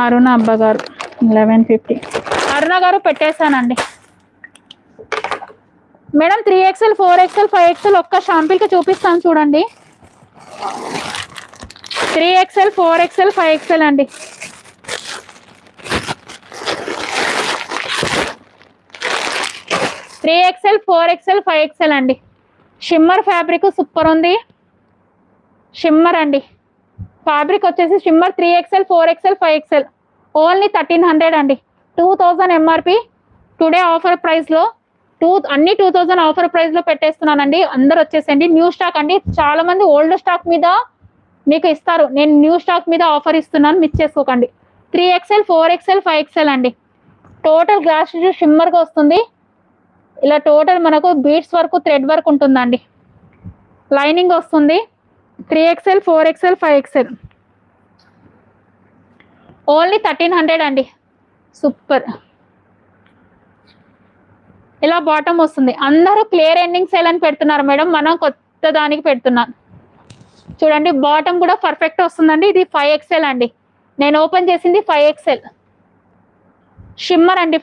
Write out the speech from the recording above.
అరుణ అబ్బ గారు 1150. అరుణ గారు పెట్టేశానండి. మేడం 3XL 4XL 5XL ఒక్క షాంపిల్కి చూపిస్తాను చూడండి. 3XL 4XL 5XL అండి. త్రీ ఎక్స్ఎల్ 4XL 5XL అండి. షిమ్మర్ ఫ్యాబ్రిక్ సూపర్ ఉంది. షిమ్మర్ అండి. ఫ్యాబ్రిక్ వచ్చేసి shimmer 3XL 4XL 5XL only 1300 అండి. 2000 ఎంఆర్పి. టుడే ఆఫర్ ప్రైస్లో అన్ని 2000 ఆఫర్ ప్రైస్లో పెట్టేస్తున్నానండి. అందరు వచ్చేసండి. న్యూ స్టాక్ అండి. చాలా మంది ఓల్డ్ స్టాక్ మీద మీకు ఇస్తారు, నేను న్యూ స్టాక్ మీద ఆఫర్ ఇస్తున్నాను, మిస్ చేసుకోకండి. 3XL 4XL 5XL అండి. టోటల్ గ్లాస్ షిమ్మర్గా వస్తుంది. ఇలా టోటల్ మనకు బీడ్స్ వరకు థ్రెడ్ వర్క్ ఉంటుందండి. లైనింగ్ వస్తుంది. 3XL 4XL 5XL ఓన్లీ 1300 అండి. సూపర్. ఇలా బాటమ్ వస్తుంది. అందరూ క్లియర్ ఎండింగ్ సేల్ అని పెడుతున్నారు మేడం, మనం కొత్త దానికి పెడుతున్నాం. చూడండి బాటమ్ కూడా పర్ఫెక్ట్ వస్తుందండి. ఇది 5XL అండి. నేను ఓపెన్ చేసింది 5XL షిమ్మర్ అండి.